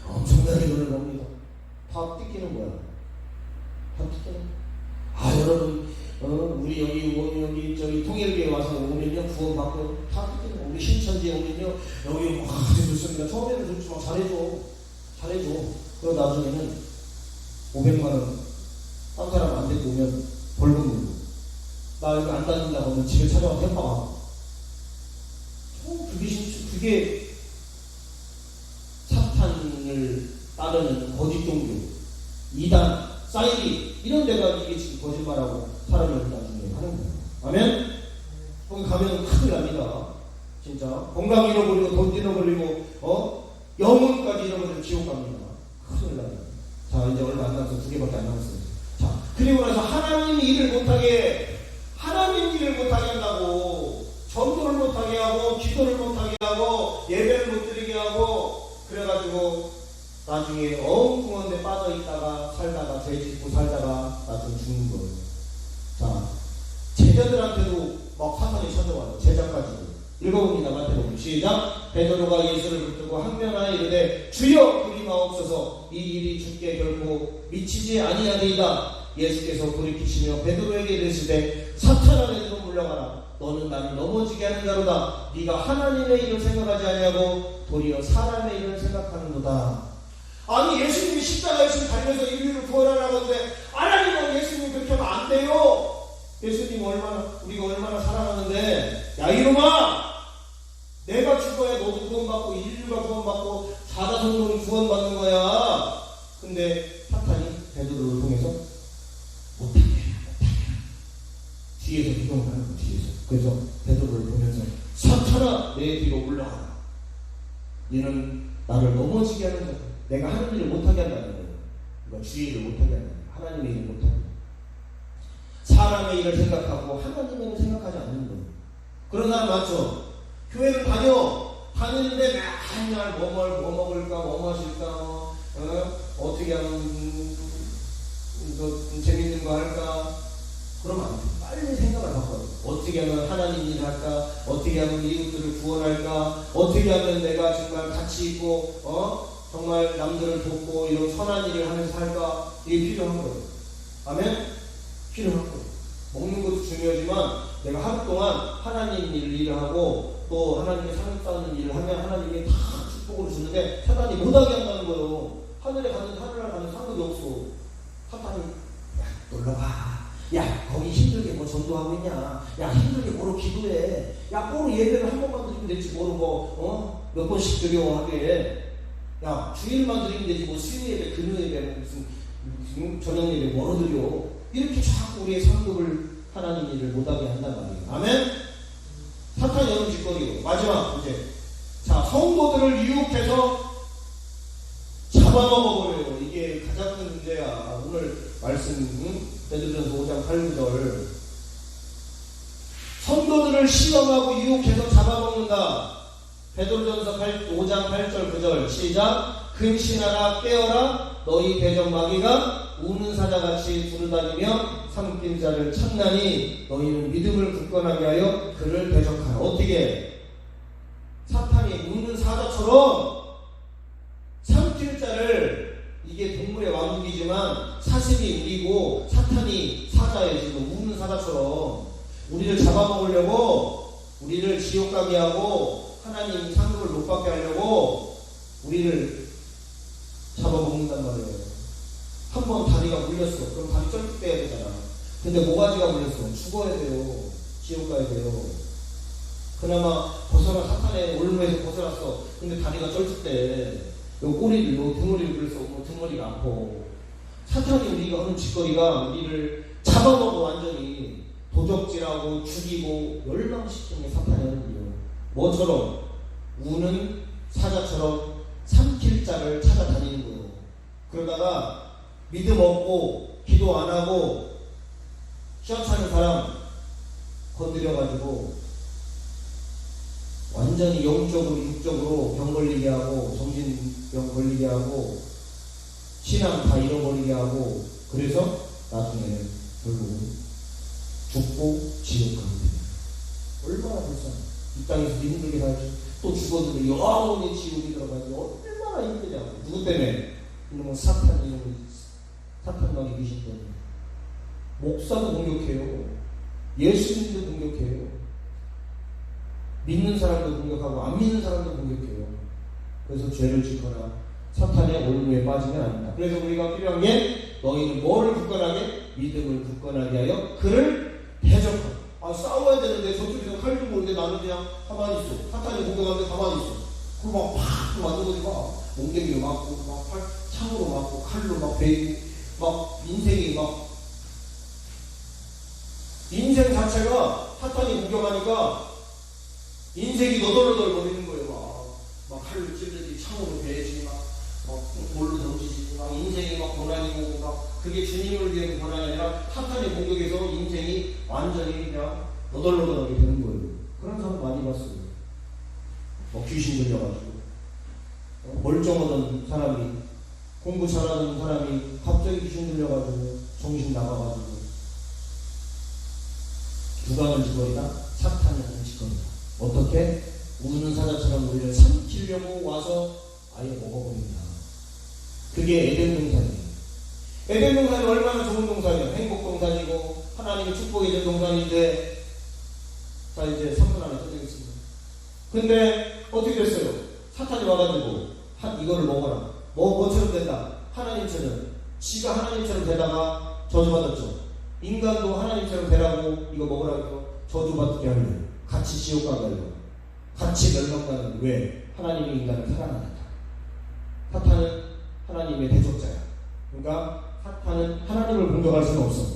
엄청나게 돈을 법니다. 다 뜯기는 거야. 다 뜯기는 거야. 여러분 우리 여기 저기 통일교회 와서 오면요 구원받고 다 뜯기는 거야. 우리 신천지에 오면요 여기 아주 좋습니다. 처음에는 좋지만 잘해줘. 그리고 나중에는 500만원 딴 사람 안 데리고 오면 벌금 물고 나 여기 안 다닌다고 하면 집에 찾아와서 협박하고 그게 사탄을 따르는 거짓 종교, 이단, 사이비 이런 데가 이게 지금 거짓말하고 사람을 나중에 하는 거예요. 아멘? 거기 가면 큰일 납니다. 진짜 건강 잃어버리고 돈 잃어버리고 영혼까지 잃어버리면 지옥 갑니다. 큰일 납니다. 자 이제 얼마 안 남아서 2개밖에 안 남았어요. 자 그리고 나서 하나님 일을 못하게 한다고 전도를 못하게 하고 기도를 못하게 하고 예배를 못 드리게 하고 그래가지고 나중에 엉뚱한 데 빠져있다가 살다가 죄 짓고 살다가 나중에 죽는 거예요. 자 제자들한테도 막 사탄이 찾아와요. 제자까지도. 읽어봅니다. 마태복음 시작. 베드로가 예수를 붙들고 항면하여 이르되 주여 그리마옵소서 이 일이 주께 결코 미치지 아니하리이다. 예수께서 돌이키시며 베드로에게 이르시되 사탄아 내게로 물러가라. 너는 나를 넘어지게 하는 자로다. 네가 하나님의 일을 생각하지 아니하고 도리어 사람의 일을 생각하는도다. 아니 예수님이 십자가에 달려서 인류를 구원하려고 하는데 하나님은 예수님 그렇게 하면 안 돼요. 예수님 우리가 얼마나 사랑하는데 야 이놈아 내가 죽어야 너도 구원받고 인류가 구원받고 사자성도는 구원받는 거야. 근데 사탄이 베드로를 통해서 못하게 뒤에서 기동을 하는 거야. 뒤에서. 그래서 베드로를 보면서 사탄아 내 뒤로 올라가라. 얘는 나를 넘어지게 하는 거야. 내가 하는 일을 못하게 한다는 거예요. 그러니까 주의 일을 못하게 한다는 거예요. 하나님의 일을 못하게. 사람의 일을 생각하고 하나님의 일을 생각하지 않는 거예요. 그런 사람 많죠. 교회를 다니는데 맨날 뭐 먹을까 뭐 마실까 어떻게 하면 재밌는 거 할까? 그러면 안 돼. 빨리 생각을 바꿔요. 어떻게 하면 하나님 일을 할까? 어떻게 하면 이웃들을 구원할까? 어떻게 하면 내가 정말 가치 있고 정말 남들을 돕고 이런 선한 일을 하면서 살까? 이게 필요한 거예요. 아멘? 필요한 거예요. 먹는 것도 중요하지만 내가 하루 동안 하나님 일을 하고 또 하나님의 상급 쌓는 일을 하면 하나님이 다 축복을 주는데 사단이 못하게 한다는 거예요. 하늘에 가는 상급이 없어. 사탄이 야 놀러가. 야 거기 힘들게 뭐 전도하고 있냐. 야 힘들게 뭐로 기도해. 야 뭐로 예배를 한 번만 드리면 되지 뭐로 몇 번씩 드려 하게. 야 주일만 드리면 되지 뭐 수요 예배 금요 예배 무슨 저녁 예배 뭐로 드려. 이렇게 자꾸 우리의 상급을 하나님 일을 못하게 한단 말이에요. 아멘? 사탄이 여는 짓거리고 마지막 이제 자 성도들을 유혹해서 잡아먹어버려요. 이게 가장 큰 문제야. 오늘 말씀 베드로전서 5장 8절 성도들을 시험하고 유혹해서 잡아먹는다. 베드로전서 5장 8절 9절 시작. 근신하라 깨어라 너희 대적 마귀가 우는 사자같이 두루다니며 삼킨 자를 찾나니 너희는 믿음을 굳건하게 하여 그를 대적하라. 어떻게? 사탄이 우는 사자처럼 삼킬 자를 이게 동물의 왕국이지만 사슴이 우리고 사탄이 사자예요. 지금 우는 사자처럼 우리를 잡아먹으려고 우리를 지옥 가게 하고 하나님 상급을 못 받게 하려고 우리를 잡아먹는단 말이에요. 한번 다리가 물렸어. 그럼 다리 쩔뚝 빼야 되잖아. 근데 모가지가 물렸어. 죽어야 돼요. 지옥 가야 돼요. 그나마 사탄의 올무에서 벗어났어. 근데 다리가 쩔뚝대. 요 꼬리를, 요 등허리를 물렸어. 등허리가 아파. 사탄이 우리가 하는 짓거리가 우리를 잡아먹어 완전히 도적질하고 죽이고 멸망시키는 게 사탄이 하는 거예요. 뭐처럼? 우는 사자처럼 삼킬 자를 찾아다니는 거예요. 그러다가 믿음 없고 기도 안 하고 시험차는 사람 건드려가지고 완전히 영적으로 육적으로 병 걸리게 하고 정신병 걸리게 하고 신앙 다 잃어버리게 하고 그래서 나중에 결국은 죽고 지옥 가게 됩니다. 얼마나 불쌍해. 이 땅에서 힘들게 살지 또 죽어도 영원히 지옥에 들어가지 얼마나 힘들냐고. 누구 때문에? 이놈은 사탄마귀 귀신 때문에. 목사도 공격해요. 예수님도 공격해요. 믿는 사람도 공격하고 안 믿는 사람도 공격해요. 그래서 죄를 짓거나 사탄의 올무에 빠지면 안 된다. 그래서 우리가 필요한 게 너희는 뭐를 굳건하게? 믿음을 굳건하게 하여 그를 대적하라. 싸워야 되는데 저쪽에서 칼 들고 오는데 나는 그냥 가만히 있어. 사탄이 공격하는데 가만히 있어. 그리고 팍 맞는 거지 몽둥이로 맞고 창으로 맞고 칼로 막 베이고 인생이 인생 자체가 사탄이 공격하니까 인생이 너덜너덜 거리는 거예요. 막 칼로 찔르지 창으로 베지 막 돌로 던지지 인생이 고난이고 그게 주님을 위한 고난이 아니라 사탄의 공격에서 인생이 완전히 그냥 너덜너덜하게 되는 거예요. 그런 사람 많이 봤어요. 귀신 들려가지고 멀쩡하던 사람이 공부 잘하는 사람이 갑자기 귀신 들려가지고 정신 나가가지고 누가 하는 짓거리다? 사탄이 하는 짓거리다. 어떻게? 우는 사자처럼 우리를 삼키려고 와서 아예 먹어버린다. 그게 에덴 동산이에요. 에덴 동산이 얼마나 좋은 동산이에요. 행복 동산이고 하나님의 축복이 된 동산인데 자 이제 3분 안에 끝내겠습니다. 근데 어떻게 됐어요? 사탄이 와가지고 이거를 먹어라. 뭐처럼 된다? 하나님처럼. 지가 하나님처럼 되다가 저주받았죠. 인간도 하나님처럼 되라고 이거 먹으라고 해서 저주받게 하려고. 같이 지옥 가려고. 같이 멸망가는. 왜? 하나님이 인간을 사랑하니까. 사탄은 하나님의 대적자야. 그러니까 사탄은 하나님을 공격할 수는 없어.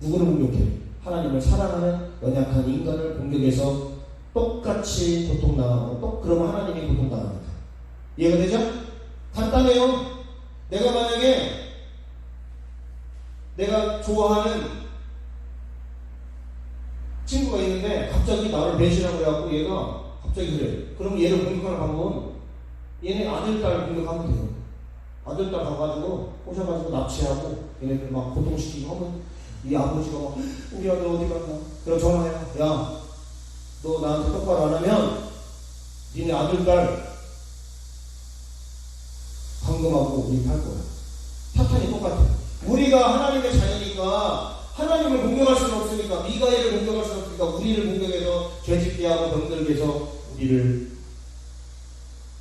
누구를 공격해? 하나님을 사랑하는 연약한 인간을 공격해서 똑같이 고통당하고 그러면 하나님이 고통당합니다. 이해가 되죠? 간단해요. 내가 만약에 내가 좋아하는 친구가 있는데 갑자기 나를 배신하고 해갖고 얘가 갑자기 그래. 그럼 얘를 공격하는 방법은 얘네 아들, 딸 공격하면 돼요. 아들, 딸 가가지고 꼬셔가지고 납치하고 얘네들 막 고통시키고 하면 이 아버지가 막 우리 아들 어디 갔나? 그럼 전화해요. 야, 너 나한테 똑바로 안 하면 니네 아들, 딸 감금하고 우리 할 거야. 사탄이 똑같아. 우리가 하나님의 자녀니까 하나님을 공경할 수는 없으니까, 미가엘을 공경할 수는 없으니까 우리를 공경해서 죄짓게 하고 병들게 해서 우리를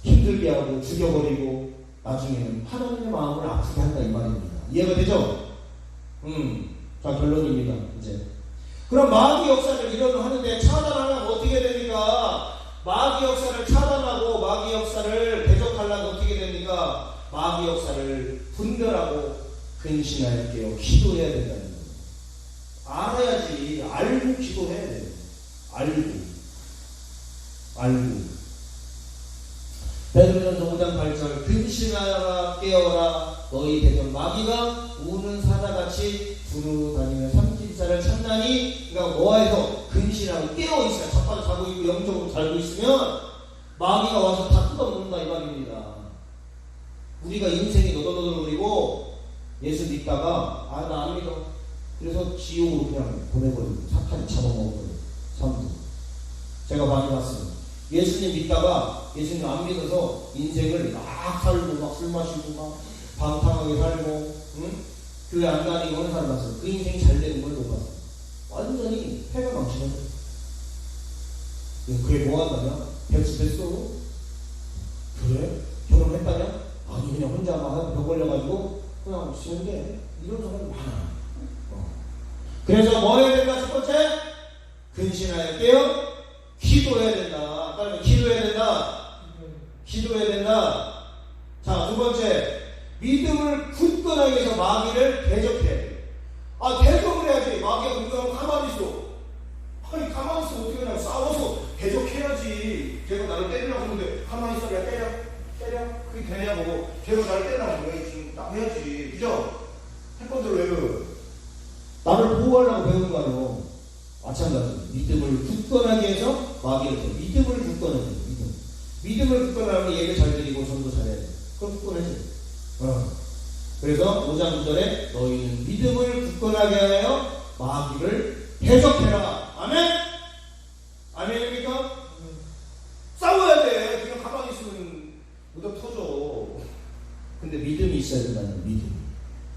힘들게 하고 죽여버리고 나중에는 하나님의 마음을 아프게 한다 이 말입니다. 이해가 되죠? 자, 결론입니다. 이제 그럼 마귀 역사를 이뤄하는데 차단하면 어떻게 됩니까? 마귀 역사를 차단하고 마귀 역사를 대적하려면 어떻게 됩니까? 마귀 역사를 분별하고 근신할게요. 기도해야 된다는 거예요. 알아야지. 알고 기도해야 돼요. 알고. 베드로전서 5장 8절 근신하라 깨어라 너희 대전 마귀가 우는 사자같이 두루다니며 삼킬자를 찾나니. 그러니까 뭐해서 근신하고 깨어있어요. 자빠져 자고 있고 영적으로 살고 있으면 마귀가 와서 다 뜯어먹는다 이 말입니다. 우리가 인생이 너덜너덜거리고 예수 믿다가 나 안 믿어. 그래서 지옥으로 그냥 보내버리고 사탄이 잡아먹어버려요. 삶도. 제가 많이 봤어요. 예수님 믿다가 예수님 안 믿어서 인생을 막 살고 막 술 마시고 막 방탕하게 살고 교회 안 다니고 하는 사람 봤어요. 그 인생이 잘 되는 걸 못 봤어요. 완전히 패가 망치는 그게 뭐 한다냐? 백수됐어? 그래? 결혼했다냐? 아니 그냥 혼자 막 병 걸려가지고 그냥 쉬는데 이런 사람이 많아. 그래서 뭐 해야 된다? 첫 번째 근신하여 깨어 기도해야 된다. 따라서 기도해야 된다. 기도해야 된다. 자, 두 번째 믿음을 굳건하게 해서 마귀를 대적해야 돼. 대적을 해야지. 마귀가 공격하면 가만히 있어. 아니 가만히 있으면 어떻게 하냐. 싸워서 대적해야지. 걔가 나를 때리려고 하는데 가만히 있어. 야 때려. 그게 되냐고. 걔가 나를 때리려고 왜 지금 딱 해야지. 그죠? 태권도를 왜 배워요? 나를 보호하려고 배우는 거 아니에요. 마찬가지. 믿음을 굳건하게 해서 마귀를 대. 믿음을 굳건하게 해요. 믿음을 굳건하면 예배 잘 드리고 전도 잘해야 돼. 그럼 굳건해져. 그래서 5장 9절에 너희는 믿음을 굳건하게 하여 마귀를 대적해라. 아멘? 아멘입니까? 싸워야 돼. 그냥 가만히 있으면 무덤 터져. 근데 믿음이 있어야 된다는 믿음.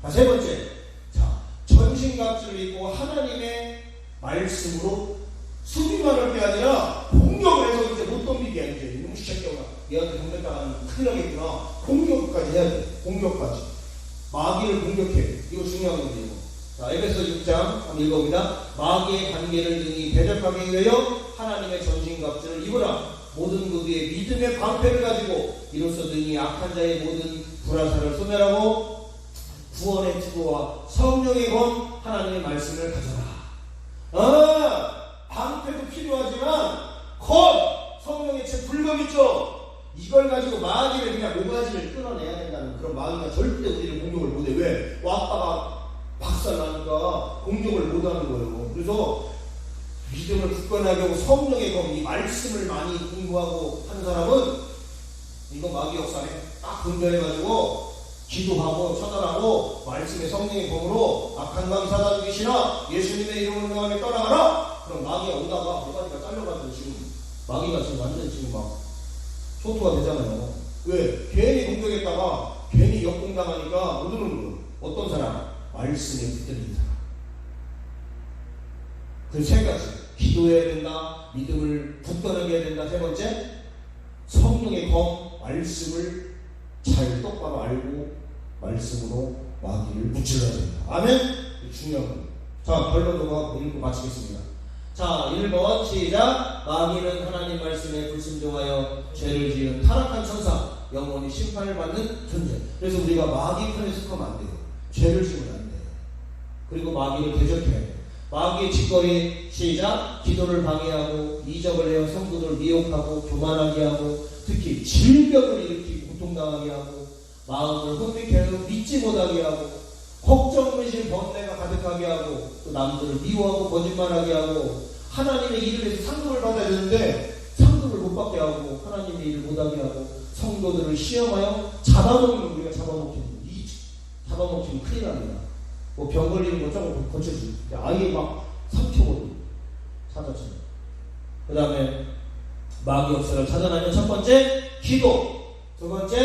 자, 세 번째. 자, 전신갑주를 입고 하나님의 말씀으로 수비만 할 게 아니라 공격을 해서 이제 못 덤비게 해. 이제 이놈 새끼가 얘한테 공격당하면 큰일 나겠구나. 공격까지 해야 돼. 공격까지. 마귀를 공격해. 이거 중요한 건데. 자, 에베소 6장 한번 읽어봅니다. 마귀의 관계를 등이 대적하기 위하여 하나님의 전신갑주를 입으라. 모든 그의 믿음의 방패를 가지고 이로써 등이 악한 자의 모든 불화살을 소멸하고 구원의 투구와 성령의 검 하나님의 말씀을 가져라. 방패도 필요하지만 성령의 책 불검 있죠. 이걸 가지고 마귀를 그냥 모가지를 끊어내야 된다는. 그런 마귀가 절대 우리를 공격을 못해. 왜? 왔다가 박살나니까 공격을 못하는 거예요. 그래서 믿음을 굳건하게 하고 성령의 검, 이 말씀을 많이 공부하고 하는 사람은 이거 마귀 역사에 딱 분별해가지고 기도하고 처단하고 말씀의 성령의 검으로 악한 마귀 사단 귀신아 예수님의 이름으로 명하며 떠나가라. 그럼 마귀가 오다가 모가지가 잘려가지고 지금 마귀가 지금 완전 지금 막 소투가 되잖아요. 왜? 괜히 공격했다가 괜히 역공당하니까 못 오는 거예요. 어떤 사람? 말씀에 붙들린 사람. 그 세 가지. 기도해야 된다. 믿음을 굳건하게 해야 된다. 세 번째, 성령의 검, 말씀을 잘 똑바로 알고 말씀으로 마귀를 무찔러야 된다. 아멘? 중요한 거예요. 자, 결론으로 읽고 마치겠습니다. 자, 1번 시작. 마귀는 하나님 말씀에 불순종하여 죄를 지은 타락한 천사, 영원히 심판을 받는 존재. 그래서 우리가 마귀 편에 속하면 안 돼요. 죄를 지으면 안 돼요. 그리고 마귀를 대적해야 돼요. 마귀의 짓거리 시작. 기도를 방해하고 이적을 해요. 성도들을 미혹하고 교만하게 하고 특히 질병을 일으키고 고통당하게 하고 마음을 혼미케 하고 믿지 못하게 하고 걱정, 의심, 번뇌가 가득하게 하고 또 남들을 미워하고 거짓말하게 하고 하나님의 이름에서 상급을 받아야 되는데 상급을 상급을 못 받게 하고 하나님의 일을 못하게 하고 성도들을 시험하여 잡아먹는 우리가 잡아먹히는 이 잡아먹히면 큰일 납니다. 뭐 병 걸리는 거 조금 고쳐주고 아예 막 삼켜버리고 사자처럼. 그 다음에 마귀 역사를 차단하면 첫 번째 기도, 두 번째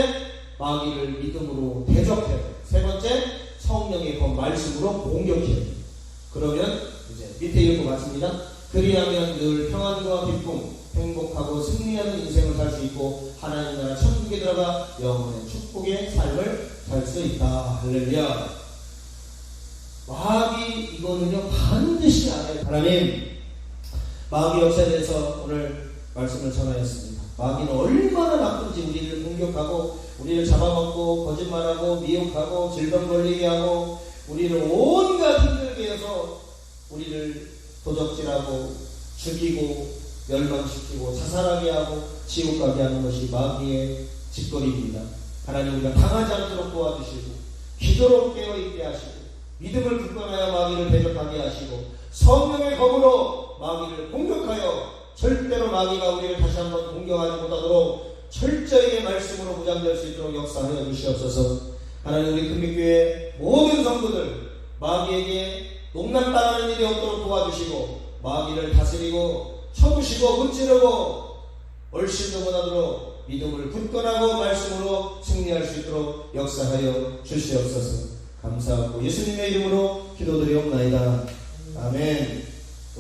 마귀를 믿음으로 대적해요. 세 번째 성령의 그 말씀으로 공격해요. 그러면 이제 밑에 읽고 마칩니다. 그리하면 늘 평안과 기쁨, 행복하고 승리하는 인생을 살 수 있고 하나님 나라 천국에 들어가 영원의 축복의 삶을 살 수 있다. 할렐루야. 마귀 이거는요 반드시 알아요. 하나님 마귀 역사에 대해서 오늘 말씀을 전하였습니다. 마귀는 얼마나 나쁜지 우리를 공격하고 우리를 잡아먹고 거짓말하고 미혹하고 질병 걸리게 하고 우리를 온갖 힘들게 해서 우리를 도적질하고 죽이고 멸망시키고 자살하게 하고 지옥 가게 하는 것이 마귀의 짓거리입니다. 하나님 우리가 당하지 않도록 도와주시고 기도로 깨어있게 하시고 믿음을 굳건하여 마귀를 대적하게 하시고 성령의 검으로 마귀를 공격하여 절대로 마귀가 우리를 다시 한번 공격하지 못하도록 철저하게 말씀으로 무장될 수 있도록 역사하여 주시옵소서. 하나님 우리 금빛교회 모든 성도들 마귀에게 농락당하는 일이 없도록 도와주시고 마귀를 다스리고 쳐부시고 문지르고 얼씬도 못하도록 믿음을 굳건하고 말씀으로 승리할 수 있도록 역사하여 주시옵소서. 감사하고 예수님의 이름으로 기도드리옵나이다. 아멘.